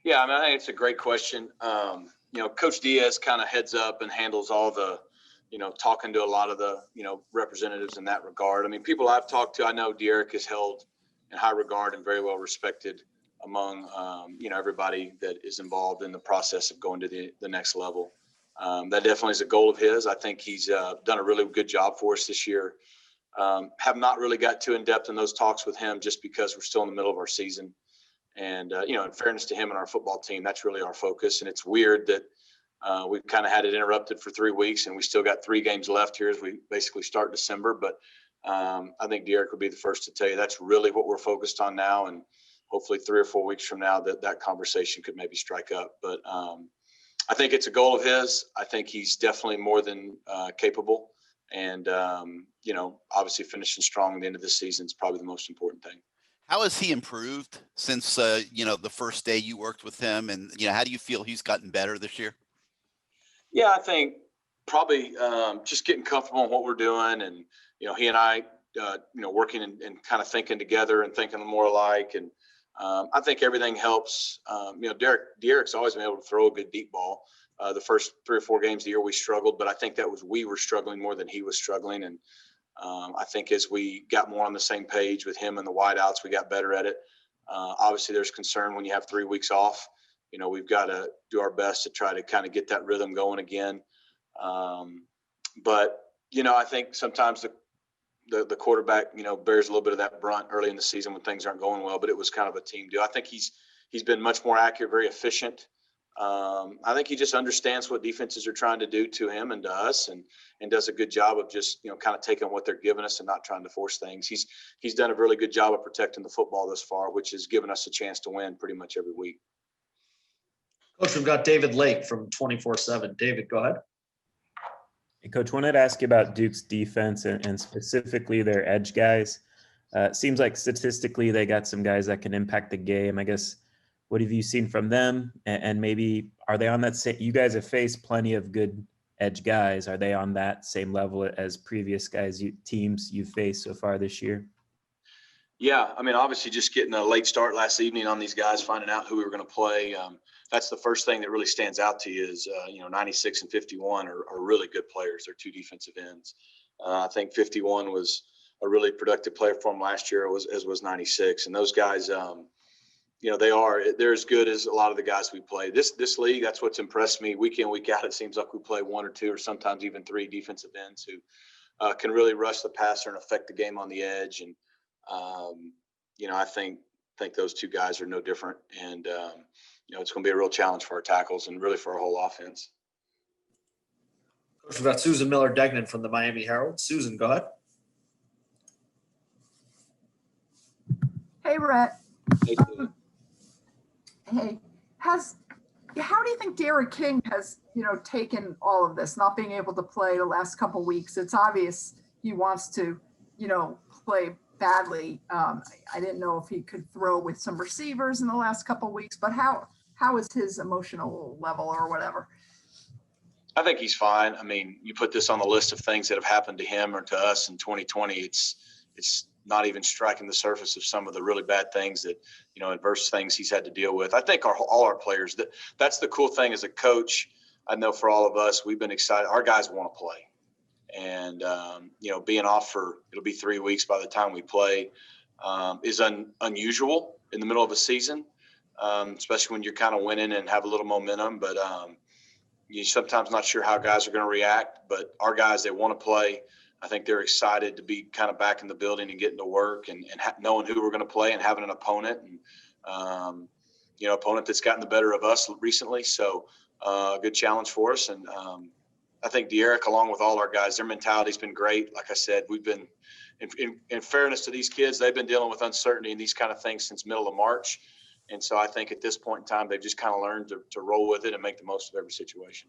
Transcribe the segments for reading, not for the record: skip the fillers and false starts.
Yeah, I mean, I think it's a great question. Coach Diaz kind of heads up and handles all the, talking to a lot of the, representatives in that regard. I mean, people I've talked to, I know De'Eric is held in high regard and very well respected among, everybody that is involved in the process of going to the next level. That definitely is a goal of his. I think he's done a really good job for us this year. Have not really got too in depth in those talks with him just because we're still in the middle of our season. And, in fairness to him and our football team, that's really our focus. And it's weird that we've kind of had it interrupted for 3 weeks and we still got 3 games left here as we basically start December. But I think De'Eric would be the first to tell you that's really what we're focused on now. And hopefully 3 or 4 weeks from now that conversation could maybe strike up. But I think it's a goal of his. I think he's definitely more than capable. And, obviously finishing strong at the end of this season is probably the most important thing. How has he improved since, the first day you worked with him? And, how do you feel he's gotten better this year? Yeah, I think probably just getting comfortable in what we're doing. And, he and I, working and kind of thinking together and thinking more alike. And I think everything helps. De'Eric's always been able to throw a good deep ball. The first 3 or 4 games of the year we struggled, but I think we were struggling more than he was struggling. And I think as we got more on the same page with him and the wideouts, we got better at it. Obviously, there's concern when you have 3 weeks off. We've got to do our best to try to kind of get that rhythm going again. But I think sometimes the quarterback, bears a little bit of that brunt early in the season when things aren't going well. But it was kind of a team deal. I think he's been much more accurate, very efficient. I think he just understands what defenses are trying to do to him and to us, and does a good job of just, kind of taking what they're giving us and not trying to force things. He's done a really good job of protecting the football thus far, which has given us a chance to win pretty much every week. Coach, we've got David Lake from 24/7. David, go ahead. Hey, Coach, wanted to ask you about Duke's defense and specifically their edge guys. It seems like statistically they got some guys that can impact the game. I guess, what have you seen from them? And maybe are they on that same? You guys have faced plenty of good edge guys. Are they on that same level as previous teams you've faced so far this year? Yeah, I mean, obviously just getting a late start last evening on these guys, finding out who we were going to play. That's the first thing that really stands out to you is, 96 and 51 are really good players. They're 2 defensive ends. I think 51 was a really productive player for them last year, as was 96. And those guys, they're as good as a lot of the guys we play. This league, that's what's impressed me week in, week out. It seems like we play 1 or 2 or sometimes even 3 defensive ends who can really rush the passer and affect the game on the edge. And, I think those 2 guys are no different. And, it's going to be a real challenge for our tackles and really for our whole offense. Coach, we've got Susan Miller-Degnan from the Miami Herald. Susan, go ahead. Hey, Rhett. Hey, Hey, how do you think Derek King has, taken all of this, not being able to play the last couple of weeks? It's obvious he wants to, play badly. I didn't know if he could throw with some receivers in the last couple of weeks, but how is his emotional level or whatever? I think he's fine. I mean, you put this on the list of things that have happened to him or to us in 2020. It's not even striking the surface of some of the really bad things that, adverse things he's had to deal with. I think all our players, that's the cool thing as a coach. I know for all of us, we've been excited. Our guys want to play. And, being off it'll be 3 weeks by the time we play is unusual in the middle of a season, especially when you're kind of winning and have a little momentum. But you're sometimes not sure how guys are going to react. But our guys, they want to play. I think they're excited to be kind of back in the building and getting to work and knowing who we're going to play and having an opponent and, opponent that's gotten the better of us recently. So a good challenge for us. And I think De'Eric, along with all our guys, their mentality's been great. Like I said, we've been, in fairness to these kids, they've been dealing with uncertainty and these kind of things since middle of March. And so I think at this point in time, they've just kind of learned to roll with it and make the most of every situation.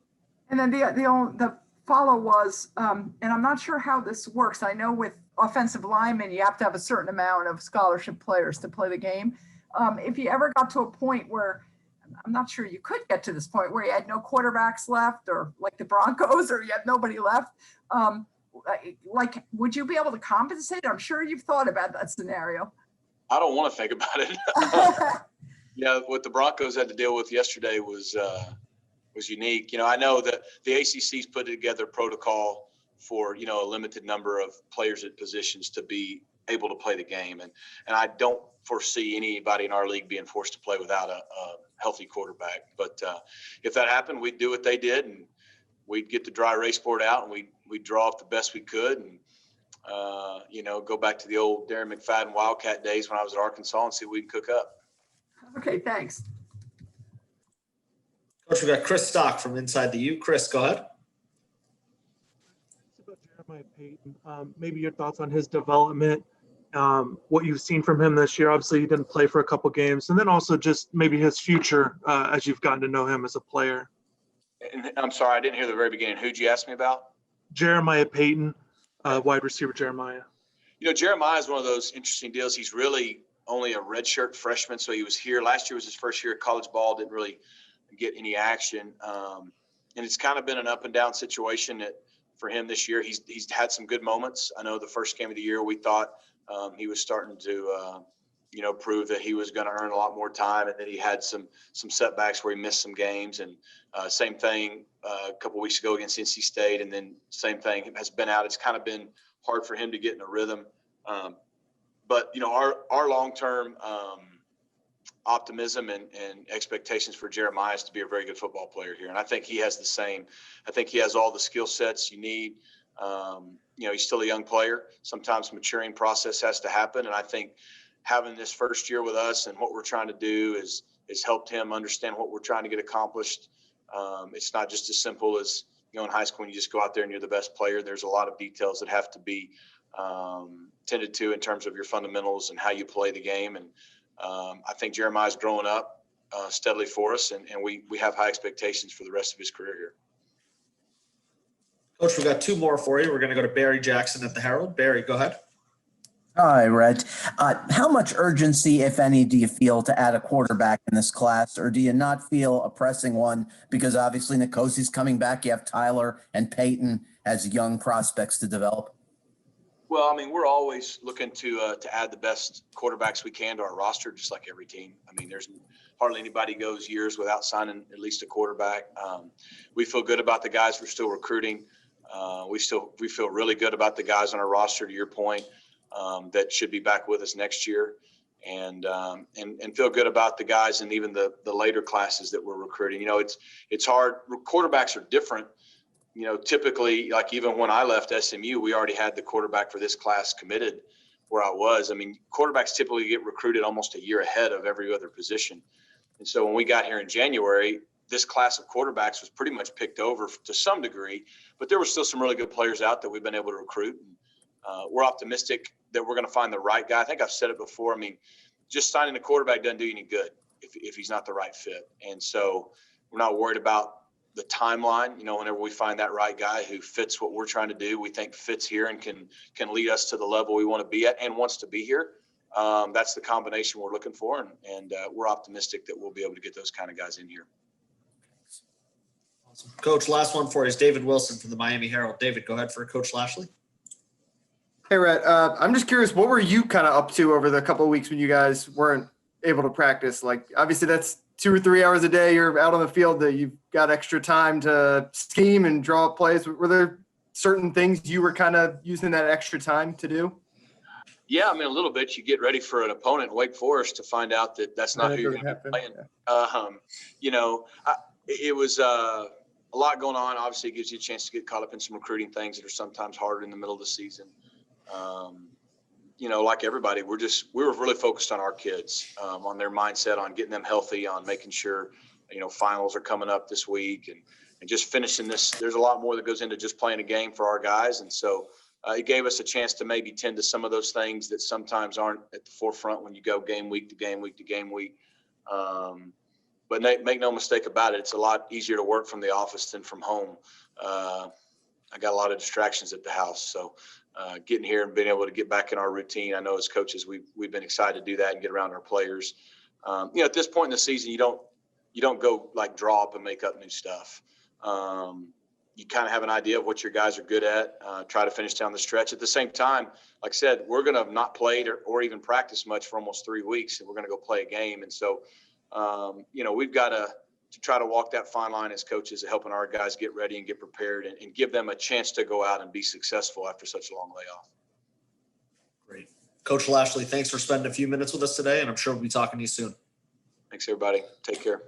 And then the follow was, and I'm not sure how this works. I know with offensive linemen, you have to have a certain amount of scholarship players to play the game. If you ever got to a point where, I'm not sure you could get to this point where you had no quarterbacks left, or like the Broncos, or you had nobody left, would you be able to compensate? I'm sure you've thought about that scenario. I don't want to think about it. Yeah, what the Broncos had to deal with yesterday was unique. I know that the ACC's put together protocol for, a limited number of players at positions to be able to play the game. And I don't foresee anybody in our league being forced to play without a healthy quarterback. But if that happened, we'd do what they did, and we'd get the dry erase board out, and we'd draw up the best we could. And, go back to the old Darren McFadden Wildcat days when I was at Arkansas and see what we can cook up. Okay, thanks. Coach, we got Chris Stock from Inside the U. Chris, go ahead. It's about Jeremiah Payne. Maybe your thoughts on his development, what you've seen from him this year. Obviously, he didn't play for a couple games, and then also just maybe his future as you've gotten to know him as a player. And I'm sorry, I didn't hear the very beginning. Who'd you ask me about? Jeremiah Payton, wide receiver Jeremiah. Jeremiah is one of those interesting deals. He's really only a redshirt freshman, so he was here. Last year was his first year at college ball, didn't really get any action. And it's kind of been an up and down situation for him this year. He's had some good moments. I know the first game of the year we thought he was starting to, prove that he was going to earn a lot more time, and then he had some setbacks where he missed some games. And same thing a couple weeks ago against NC State, and then same thing has been out. It's kind of been hard for him to get in a rhythm. But our long-term optimism and expectations for Jeremiah is to be a very good football player here. And I think he has the same. I think he has all the skill sets you need. He's still a young player. Sometimes maturing process has to happen. And I think having this first year with us and what we're trying to do is helped him understand what we're trying to get accomplished. It's not just as simple as, in high school when you just go out there and you're the best player. There's a lot of details that have to be tended to in terms of your fundamentals and how you play the game. And I think Jeremiah's growing up steadily for us, and we have high expectations for the rest of his career here. Coach, we got two more for you. We're going to go to Barry Jackson at the Herald. Barry, go ahead. Hi, Rhett. How much urgency, if any, do you feel to add a quarterback in this class, or do you not feel a pressing one? Because obviously Nikosi's coming back. You have Tyler and Payton as young prospects to develop. Well, we're always looking to add the best quarterbacks we can to our roster, just like every team. There's hardly anybody goes years without signing at least a quarterback. We feel good about the guys we're still recruiting. We feel really good about the guys on our roster, to your point, that should be back with us next year, and feel good about the guys and even the later classes that we're recruiting. It's hard. Quarterbacks are different. Typically, like even when I left SMU, we already had the quarterback for this class committed where I was. Quarterbacks typically get recruited almost a year ahead of every other position. And so when we got here in January, this class of quarterbacks was pretty much picked over to some degree, but there were still some really good players out that we've been able to recruit. We're optimistic that we're going to find the right guy. I think I've said it before. Just signing a quarterback doesn't do you any good if he's not the right fit. And so we're not worried about the timeline. Whenever we find that right guy who fits what we're trying to do, we think fits here and can lead us to the level we want to be at and wants to be here. That's the combination we're looking for. And we're optimistic that we'll be able to get those kind of guys in here. Awesome. Coach, last one for you is David Wilson from the Miami Herald. David, go ahead for Coach Lashlee. Hey, Rhett, I'm just curious, what were you kind of up to over the couple of weeks when you guys weren't able to practice? Like, obviously that's 2 or 3 hours a day you're out on the field that you've got extra time to scheme and draw up plays. Were there certain things you were kind of using that extra time to do? Yeah, a little bit. You get ready for an opponent in Wake Forest to find out that that's not who you're going to be playing. It was a lot going on. Obviously, it gives you a chance to get caught up in some recruiting things that are sometimes harder in the middle of the season. Like everybody, we were really focused on our kids, on their mindset, on getting them healthy, on making sure, finals are coming up this week and just finishing this. There's a lot more that goes into just playing a game for our guys. And so it gave us a chance to maybe tend to some of those things that sometimes aren't at the forefront when you go game week to game week to game week. But make no mistake about it, it's a lot easier to work from the office than from home. I got a lot of distractions at the house. So getting here and being able to get back in our routine, I know as coaches, we've been excited to do that and get around our players. At this point in the season, you don't go like draw up and make up new stuff. You kind of have an idea of what your guys are good at, try to finish down the stretch. At the same time, like I said, we're going to have not played or even practiced much for almost 3 weeks, and we're going to go play a game. And so we've got to try to walk that fine line as coaches of helping our guys get ready and get prepared and give them a chance to go out and be successful after such a long layoff. Great. Coach Lashlee, thanks for spending a few minutes with us today, and I'm sure we'll be talking to you soon. Thanks, everybody. Take care.